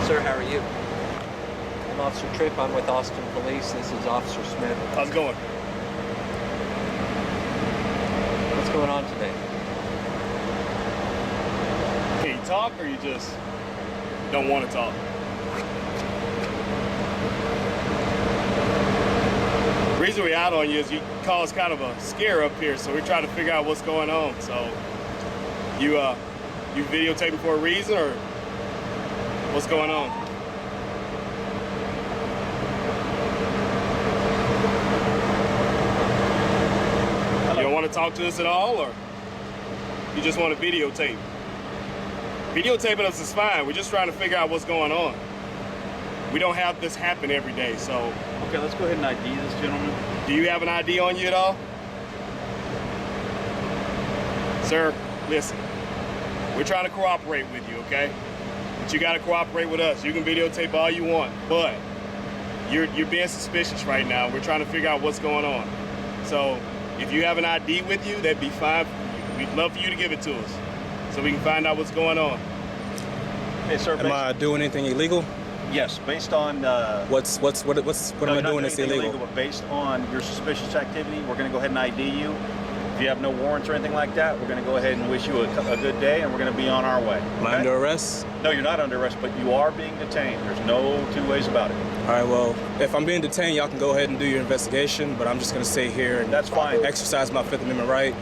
Sir, how are you? I'm Officer Tripp. I'm with Austin Police. This is Officer Smith. How's it going? What's going on today? Can you talk or you just don't want to talk? The reason we're out on you is you caused kind of a scare up here, so we're trying to figure out what's going on. So you videotaping for a reason or what's going on? You don't want to talk to us at all, or you just want to videotape? Videotaping us is fine. We're just trying to figure out what's going on. We don't have this happen every day, so. Okay, let's go ahead and ID this gentleman. Do you have an ID on you at all? Sir, listen. We're trying to cooperate with you, okay? But you gotta cooperate with us. You can videotape all you want, but you're being suspicious right now. We're trying to figure out what's going on. So if you have an ID with you, that'd be fine for you. We'd love for you to give it to us so we can find out what's going on. Hey, sir. Am I doing anything illegal? Yes, based on What am I doing that's illegal? But based on your suspicious activity, we're going to go ahead and ID you. If you have no warrants or anything like that, we're going to go ahead and wish you a good day, and we're going to be on our way. Am I under arrest? No, you're not under arrest, but you are being detained. There's no two ways about it. All right, well, if I'm being detained, y'all can go ahead and do your investigation, but I'm just going to stay here and That's fine. exercise my Fifth Amendment right.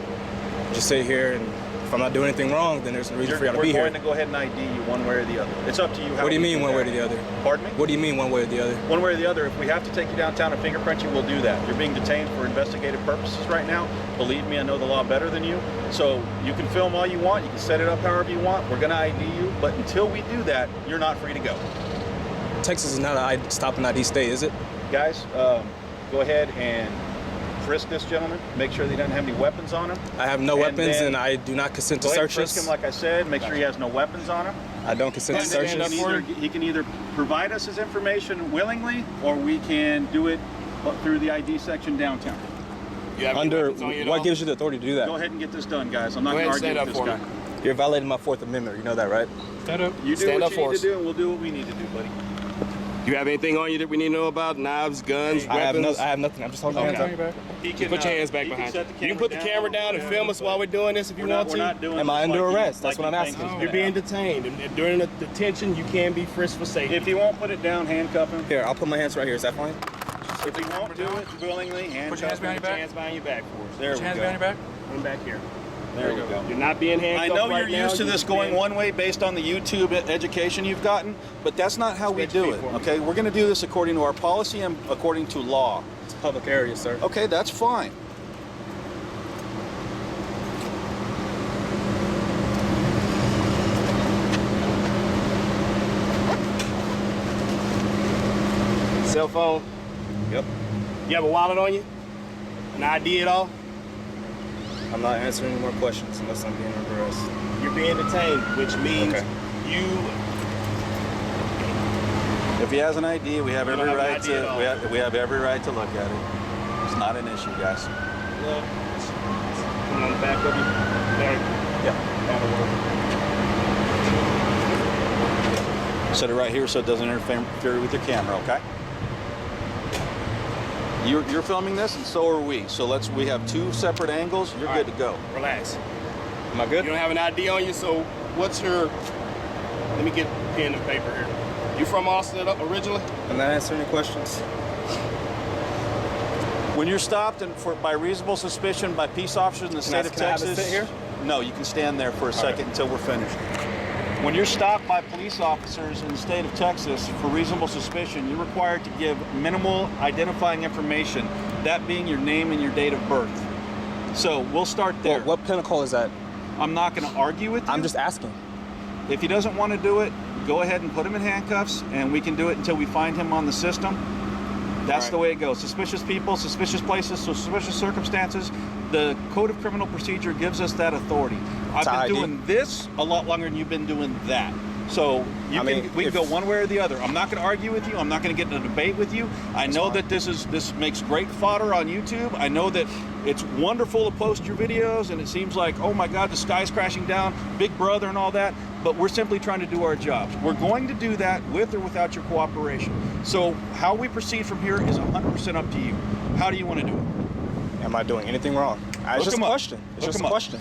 Just stay here, and if I'm not doing anything wrong, then there's no reason for y'all to be here. We're going to go ahead and ID you one way or the other. It's up to you. What do you mean one way or the other? Pardon me? What do you mean one way or the other? One way or the other. If we have to take you downtown and fingerprint you, we'll do that. You're being detained for investigative purposes right now. Believe me, I know the law better than you. So you can film all you want. You can set it up however you want. We're going to ID you. But until we do that, you're not free to go. Texas is not a stop and ID state, is it? Guys, go ahead and frisk this gentleman. Make sure that he doesn't have any weapons on him. I have no weapons, and I do not consent to Go ahead and searches. frisk him, like I said. Make sure he has no weapons on him. I don't consent to And then searches. he can either provide us his information willingly, or we can do it through the ID section downtown. You have any Under weapons on you at what all? gives you the authority to do that? Go ahead and get this done, guys. I'm not Go going to ahead and argue with stand this up guy. for me. You're violating my Fourth Amendment. You know that, right? Stand up. You do Stand what up you for need us. to do, and we'll do what we need to do, buddy. Do you have anything on you that we need to know about? Knives, guns, I weapons? have nothing. I'm just holding my hands Okay. on your back. You put your hands back behind you. You can put the camera down and film us while we're doing this if you want We're not to. doing Am I this under like arrest? you- That's like what I'm you think asking. it's You're gonna being detained, and during the detention, you can be frisked for safety. If you won't put it down, handcuff him. Here, I'll put my hands right here. Is that fine? If you won't do it willingly, handcuff him. Put your hands behind your back for us. There we go. back? Come back here. There we go. You're not being I handcuffed know right you're now. used to You're this just going being- one way based on the YouTube education you've gotten, but that's not how we Stretch your do feet it, for me. okay? We're going to do this according to our policy and according to law. It's a public area, sir. Okay, that's fine. Cell phone. Yep. You have a wallet on you? An ID at all? I'm not answering any more questions unless I'm being under arrest. You're being detained, which means Okay. you. If he has an ID, we have We don't every have an right ID at all. to we have every right to look at it. It's not an issue, guys. Look, come on the back of you. There. Yeah. That'll work. Set it right here so it doesn't interfere with your camera, okay? You're filming this, and so are we. So we have two separate angles. You're All good right. to go. Relax. Am I good? You don't have an ID on you, so what's your? Let me get pen and paper here. You from Austin originally? I'm not answering any questions. When you're stopped by reasonable suspicion by peace officers in the state of Can I have a Texas, sit here? No, you can stand there for a second until we're finished. When you're stopped by police officers in the state of Texas for reasonable suspicion, you're required to give minimal identifying information, that being your name and your date of birth. So we'll start there. Well, what pinnacle is that? I'm not going to argue with you. I'm just asking. If he doesn't want to do it, go ahead and put him in handcuffs, and we can do it until we find him on the system. That's the way it goes. Suspicious people, suspicious places, suspicious circumstances. The Code of Criminal Procedure gives us that authority. I've been doing this a lot longer than you've been doing that. So I mean, we can go one way or the other. I'm not going to argue with you. I'm not going to get in a debate with you. I know that this makes great fodder on YouTube. I know that it's wonderful to post your videos, and it seems like, oh my God, the sky's crashing down, Big Brother and all that. But we're simply trying to do our jobs. We're going to do that with or without your cooperation. So how we proceed from here is 100% up to you. How do you want to do it? Am I doing anything wrong? It's just a question. It's just a question.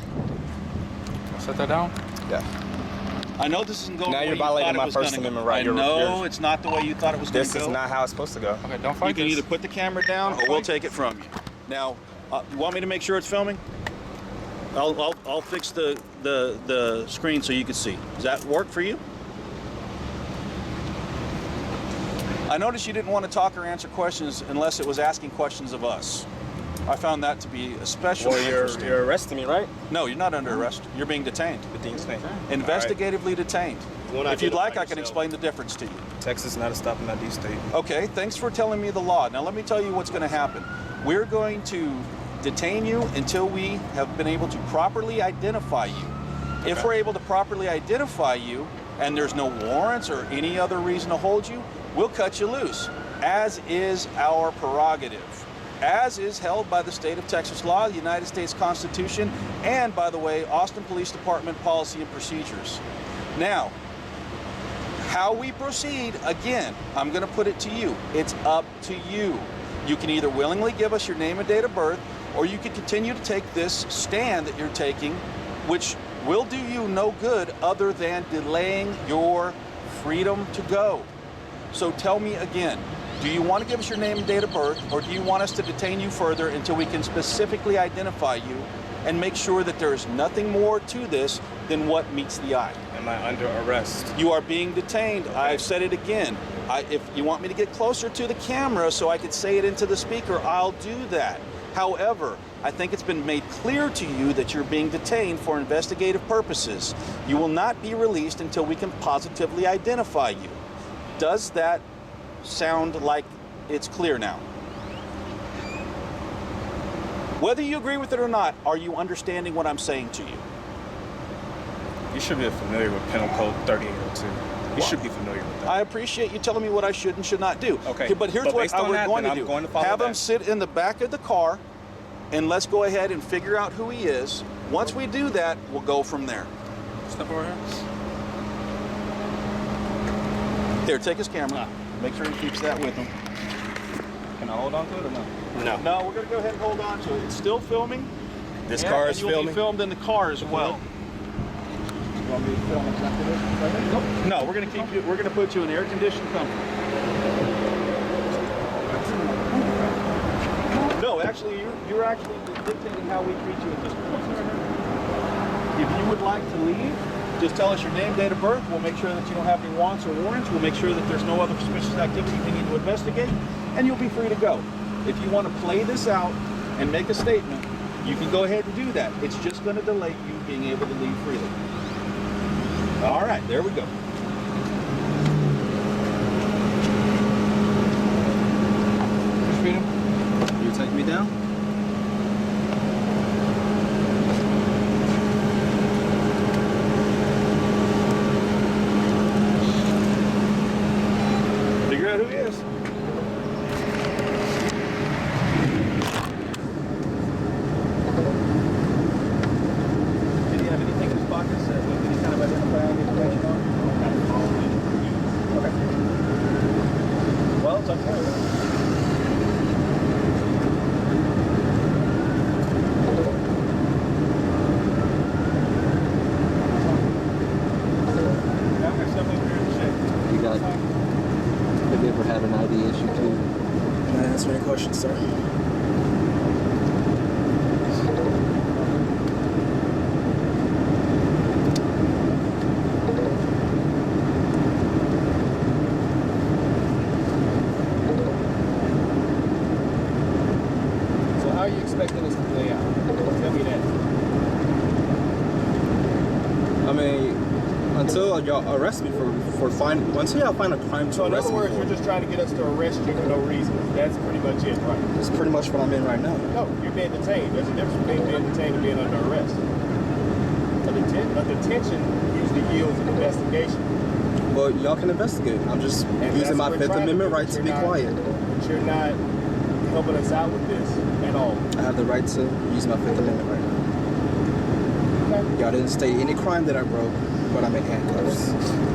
Set that down. Yeah. I know this isn't going Now the way you're you thought violating it my was First gonna go. Amendment right. I know it's not the way you thought it was going to This go. is not how it's supposed to go. Okay, don't You fight can this. either put the camera down or we'll take it from you. Now, you want me to make sure it's filming? I'll fix the screen so you can see. Does that work for you? I noticed you didn't want to talk or answer questions unless it was asking questions of us. I found that to be especially Well, interesting. you're arresting me, right? No, you're not under arrest. You're being detained. Investigatively detained. If you'd like, I can explain the difference to you. Texas is not a stopping ID state. Okay, thanks for telling me the law. Now let me tell you what's going to happen. We're going to detain you until we have been able to properly identify you. If we're able to properly identify you and there's no warrants or any other reason to hold you, we'll cut you loose, as is our prerogative, as is held by the state of Texas law, the United States Constitution, and, by the way, Austin Police Department policy and procedures. Now, how we proceed, again, I'm going to put it to you. It's up to you. You can either willingly give us your name and date of birth, or you can continue to take this stand that you're taking, which will do you no good other than delaying your freedom to go. So tell me again, do you want to give us your name and date of birth, or do you want us to detain you further until we can specifically identify you and make sure that there is nothing more to this than what meets the eye? Am I under arrest? You are being detained. Okay. I've said it again. If you want me to get closer to the camera so I could say it into the speaker, I'll do that. However, I think it's been made clear to you that you're being detained for investigative purposes. You will not be released until we can positively identify you. Does that sound like it's clear now? Whether you agree with it or not, are you understanding what I'm saying to you? You should be familiar with Penal Code 3802. You should be familiar with that. I appreciate you telling me what I should and should not do. Okay. But here's what we're going to do. Have him sit in the back of the car, and let's go ahead and figure out who he is. Once we do that, we'll go from there. Step over here. Here, take his camera. Make sure he keeps that with him. Can I hold on to it or no? No. No, we're going to go ahead and hold on to it. It's still filming. This car is you'll filming? be filmed in the car as well. You want me to film exactly this? Nope. No, we're going to keep you. We're going to put you in air-conditioned comfort. No, actually, you're actually dictating how we treat you at this point. If you would like to leave, just tell us your name, date of birth. We'll make sure that you don't have any wants or warrants. We'll make sure that there's no other suspicious activity we need to investigate, and you'll be free to go. If you want to play this out and make a statement, you can go ahead and do that. It's just going to delay you being able to leave freely. All right, there we go. Freedom. You take me down? Figure out who he is. Did he have anything in his pockets that with any kind of identifying information on? Okay. Well, it's up to you. Have you ever had an ID issue too? Can I answer any questions, sir? So how are you expecting this to play out? Tell me that. I mean, until y'all arrest me until y'all find a crime to So in arrest other me words, for. you're just trying to get us to arrest you for no reason. That's pretty much it, right? That's pretty much what I'm in right now. No, you're being detained. There's a difference between being detained and being under arrest. A detention usually yields an investigation. Well, y'all can investigate. I'm just And using that's my what we're Fifth trying to Amendment do, right but to you're be not- quiet. But you're not helping us out with this at all. I have the right to use my Fifth Amendment right now. Okay. Y'all didn't state any crime that I broke, but I'm in handcuffs.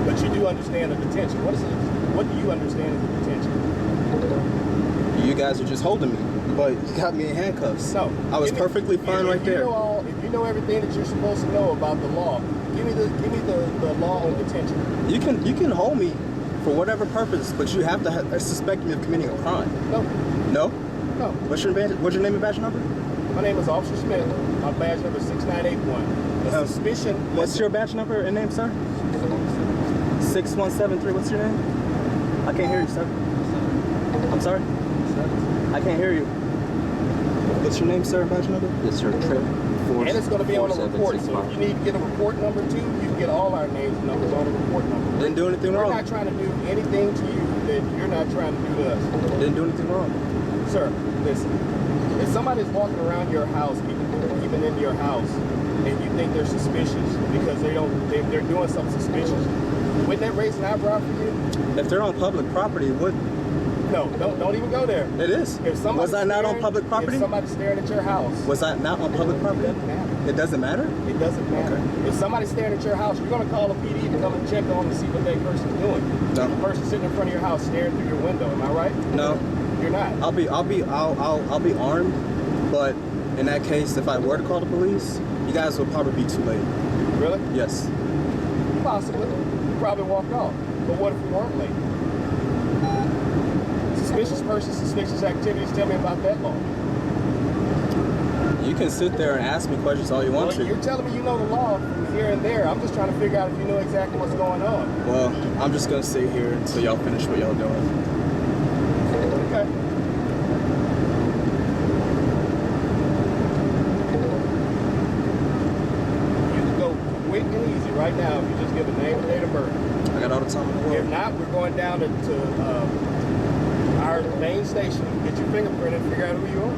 But you do understand the detention. What do you understand as the detention? You guys are just holding me, but you got me in handcuffs. No. I was Give me- perfectly fine right there. If you know everything that you're supposed to know about the law, give me the law on detention. You can hold me for whatever purpose, but you have to suspect me of committing a crime. No. No? No. What's your name and badge number? My name is Officer Smith. My badge number is 6981. The suspicion. What's your badge number and name, sir? 6173. What's your name? I can't hear you, sir. I'm sorry? I can't hear you. What's your name, sir, and badge number? Yes, sir. Tripp. And it's going to be on the report. So if you need to get a report number too, you can get all our names and numbers on the report number. Didn't do anything We're wrong. not trying to do anything to you that you're not trying to do to us. Didn't do anything wrong. Sir, listen. If somebody's walking around your house, even in your house, and you think they're suspicious because they're doing something suspicious, wouldn't that raise an eyebrow for you? If they're on public property, what? No, don't even go there. It is. If somebody's Was I not on staring- public property? If somebody's staring at your house, Was I not on public property? it doesn't matter. It doesn't matter? It doesn't matter. Okay. If somebody's staring at your house, you're going to call a PD to come and check on and see what that person's doing. No. The person sitting in front of your house staring through your window. Am I right? No. You're not. I'll be armed, but in that case, if I were to call the police, you guys would probably be too late. Really? Yes. Possibly. You probably walked off. But what if we weren't late? Suspicious person, suspicious activities. Tell me about that law. You can sit there and ask me questions all you want Well, to. you're telling me you know the law from here and there. I'm just trying to figure out if you know exactly what's going on. Well, I'm just gonna sit here until y'all finish what y'all doing. Okay. You can go quick and easy right now if you just give a name and date of birth. I got all the time in the If world. not, we're going down to our main station, get your fingerprint and figure out who you are.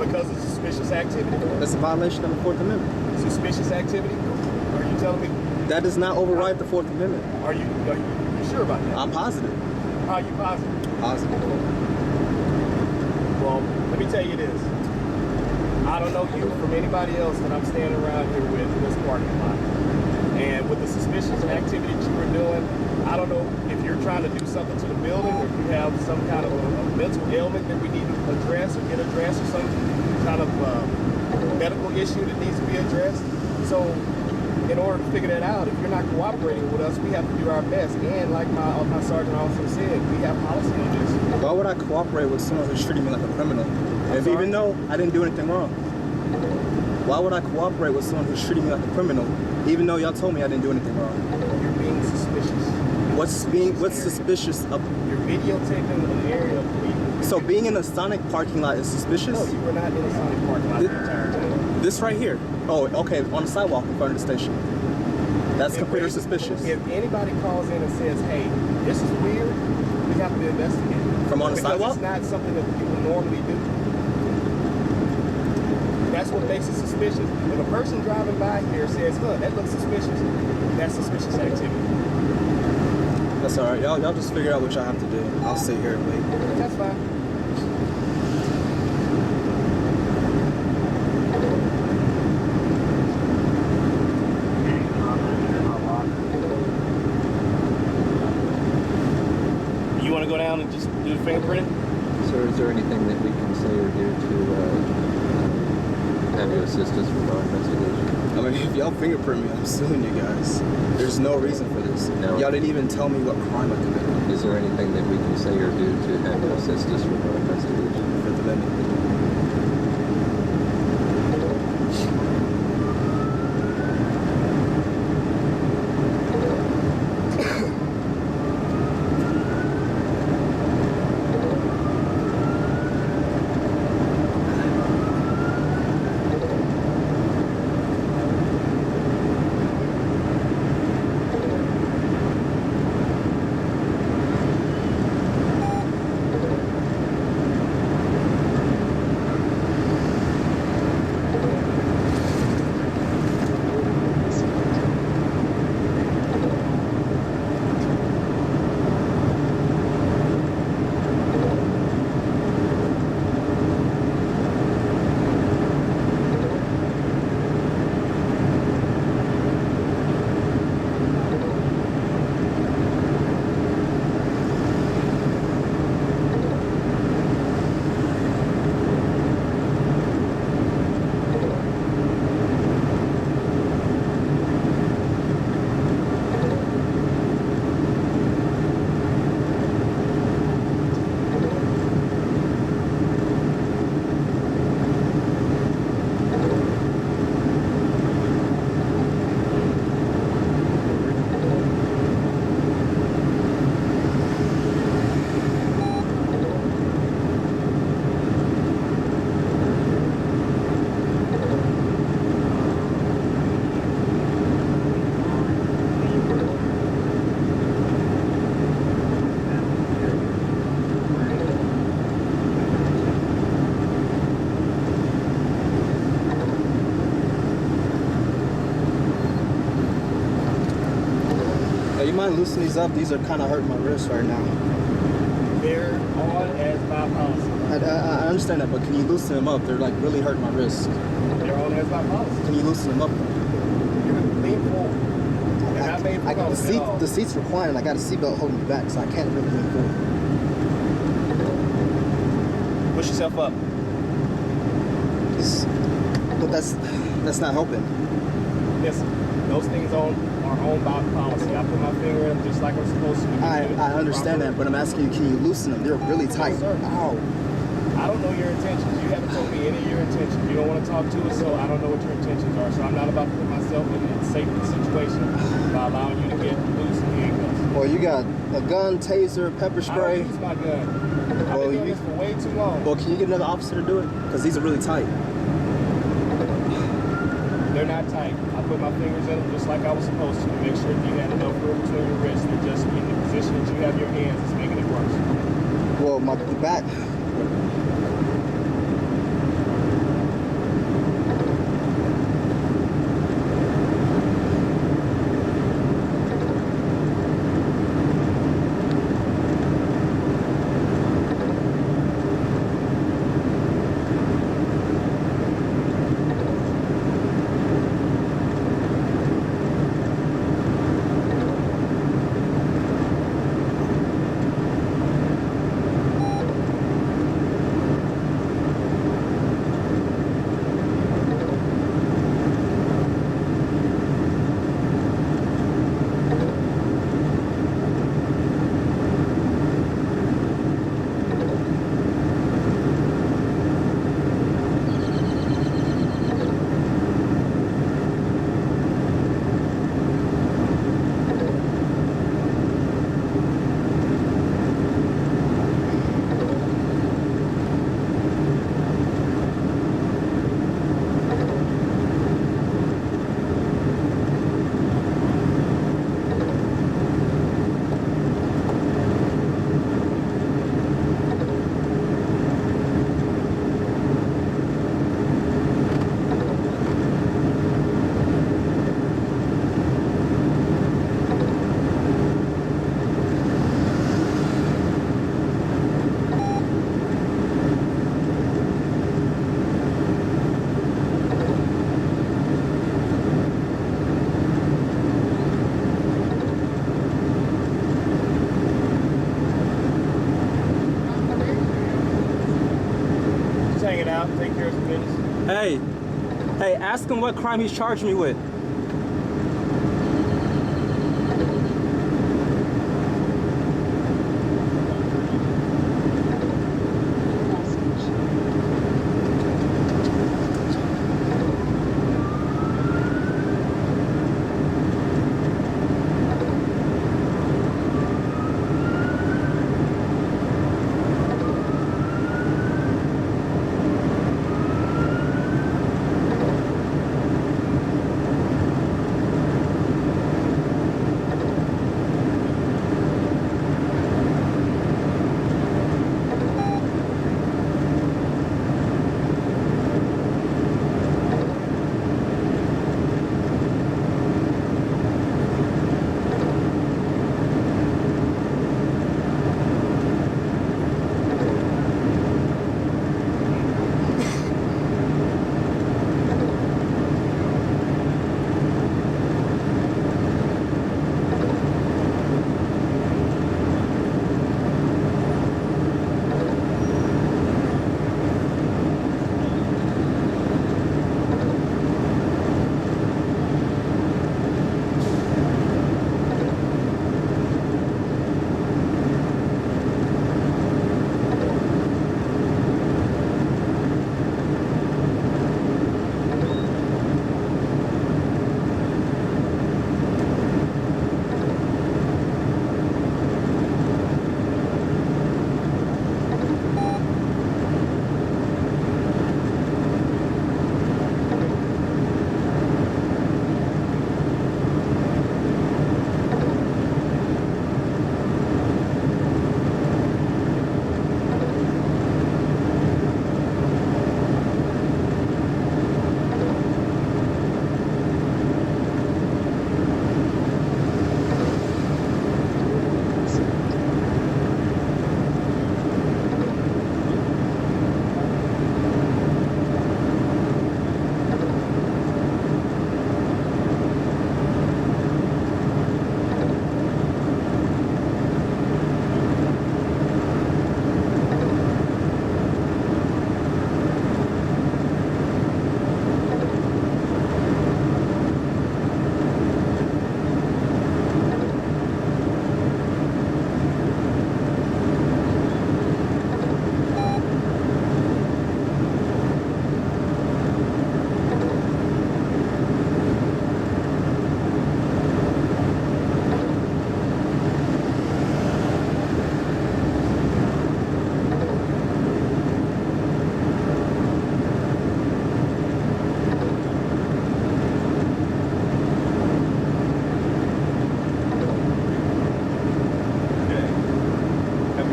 Because of suspicious activity. That's a violation of the Fourth Amendment. Suspicious activity? Are you telling me? That does not override the Fourth Amendment. Are you sure about that? I'm positive. Are you positive? Positive. Well, let me tell you this. I don't know you from anybody else that I'm standing around here with in this parking lot. And with the suspicious activity that you were doing, I don't know if you're trying to do something to the building or if you have some kind of a mental ailment that we need to address or get addressed or some kind of medical issue that needs to be addressed. So in order to figure that out, if you're not cooperating with us, we have to do our best. And like my sergeant also said, we have policy on this. Why would I cooperate with someone who's treating me like a criminal? sorry? Even though I didn't do anything wrong. Why would I cooperate with someone who's treating me like a criminal, even though y'all told me I didn't do anything wrong? You're being suspicious. What's suspicious of? You're videotaping an area of people. So being in a Sonic parking lot is suspicious? No, you were not in a Sonic parking lot the entire time. This right here. Oh, okay, on the sidewalk in front of the station. That's considered suspicious. If anybody calls in and says, hey, this is weird, we have to investigate. From on the Because sidewalk? it's not something that people normally do. That's what makes it suspicious. If a person driving by here says, huh, that looks suspicious, that's suspicious activity. That's all right. Y'all just figure out what y'all have to do. I'll sit here and wait. That's fine. You want to go down and just do the fingerprinting? Sir, is there anything that we can say or do to have you assist us with our investigation? I mean, if y'all fingerprint me, I'm suing you guys. There's no reason for this. No. Y'all didn't even tell me what crime I committed. Is there anything that we can say or do to have you assist us with our investigation? Fifth Amendment. mind loosening these up? These are kind of hurting my wrist right now. They're on as by policy. I understand that, but can you loosen them up? They're like really hurting my wrist. They're on as by policy. Can you loosen them up? You're gonna lean forward. They're not made for comfort at all. The seat's reclining. I got a seatbelt holding me back, so I can't really lean forward. Push yourself up. But that's not helping. Listen, those things are owned by policy. I put my finger in them just like I'm supposed to. I understand that, but I'm asking you, can you loosen them? They're really tight. Yes, sir. Ow. I don't know your intentions. You haven't told me any of your intentions. You don't want to talk to us, so I don't know what your intentions are. So I'm not about to put myself in a safety situation by allowing you to get loose and handcuffs. Well, you got a gun, taser, pepper I spray. don't use my gun. I've Well, been doing this for way too long. Well, can you get another officer to do it? Because these are really tight. They're not tight. I put my fingers in them just like I was supposed to make sure you had enough room between your wrists. They're just in the position that you have your hands. It's making it worse. Well, the back. Take care of some business. Hey, ask him what crime he's charged me with.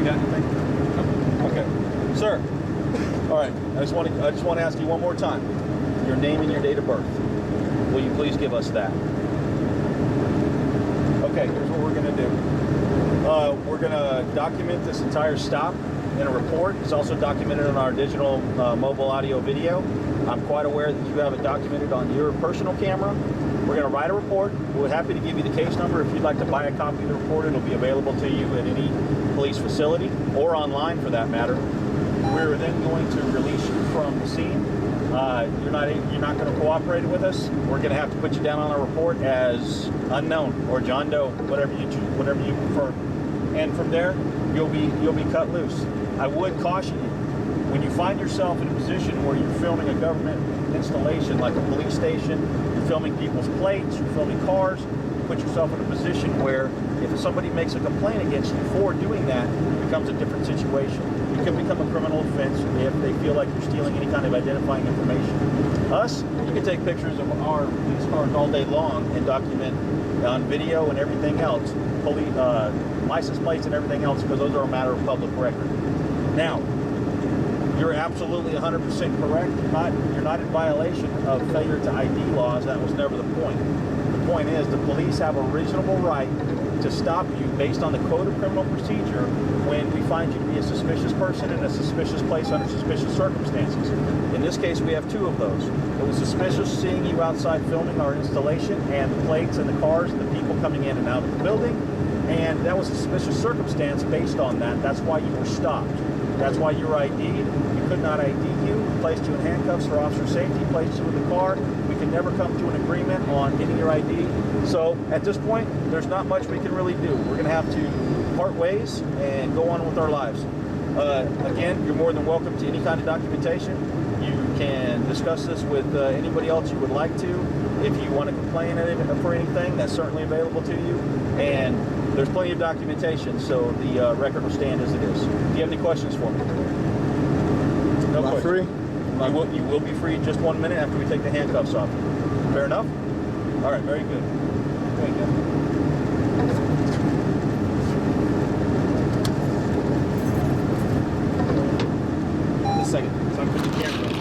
got anything? Okay, sir. All right. I just want to ask you one more time. Your name and your date of birth. Will you please give us that? Okay. Here's what we're gonna do. We're gonna document this entire stop in a report. It's also documented on our digital mobile audio video. I'm quite aware that you have it documented on your personal camera. We're going to write a report. We're happy to give you the case number. If you'd like to buy a copy of the report, it'll be available to you at any police facility or online for that matter. We're then going to release you from the scene. You're not going to cooperate with us. We're going to have to put you down on a report as unknown or John Doe, whatever you choose, whatever you prefer. And from there, you'll be cut loose. I would caution you, when you find yourself in a position where you're filming a government installation like a police station, you're filming people's plates, you're filming cars, you put yourself in a position where if somebody makes a complaint against you for doing that, it becomes a different situation. It can become a criminal offense if they feel like you're stealing any kind of identifying information. Us, you can take pictures of our police cars all day long and document on video and everything else, license plates and everything else, because those are a matter of public record. Now, you're absolutely 100% correct. You're not in violation of failure to ID laws. That was never the point. The point is the police have a reasonable right to stop you based on the Code of Criminal Procedure when we find you to be a suspicious person in a suspicious place under suspicious circumstances. In this case, we have two of those. It was suspicious seeing you outside filming our installation and the plates and the cars and the people coming in and out of the building. And that was a suspicious circumstance based on that. That's why you were stopped. That's why you were ID'd. We could not ID you. We placed you in handcuffs for officer safety, placed you in the car. We can never come to an agreement on getting your ID. So at this point, there's not much we can really do. We're going to have to part ways and go on with our lives. Again, you're more than welcome to any kind of documentation. You can discuss this with anybody else you would like to. If you want to complain for anything, that's certainly available to you. And there's plenty of documentation, so the record will stand as it is. Do you have any questions for me? No questions. Free? You will be free in just 1 minute after we take the handcuffs off. Fair enough? All right, very good. Thank you. Just a second. So I'm putting the camera on.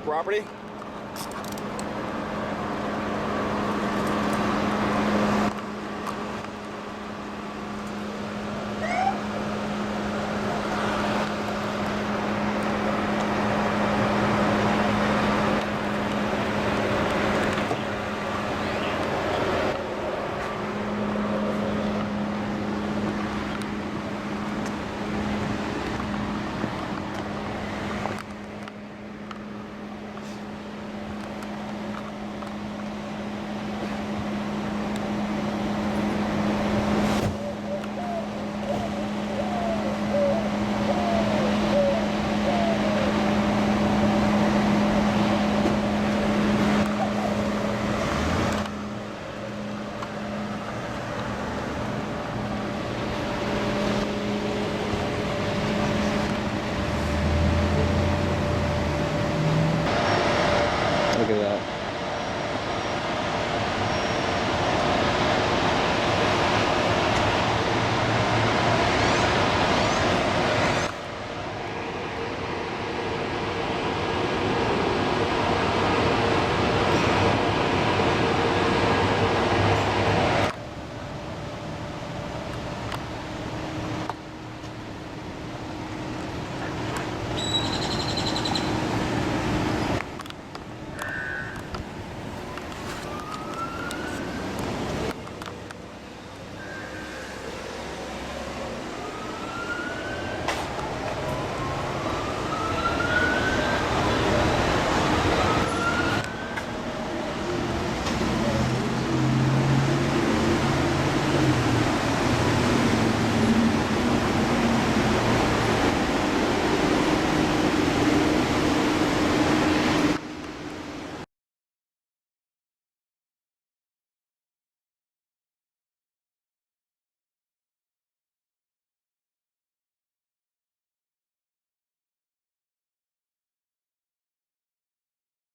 Property.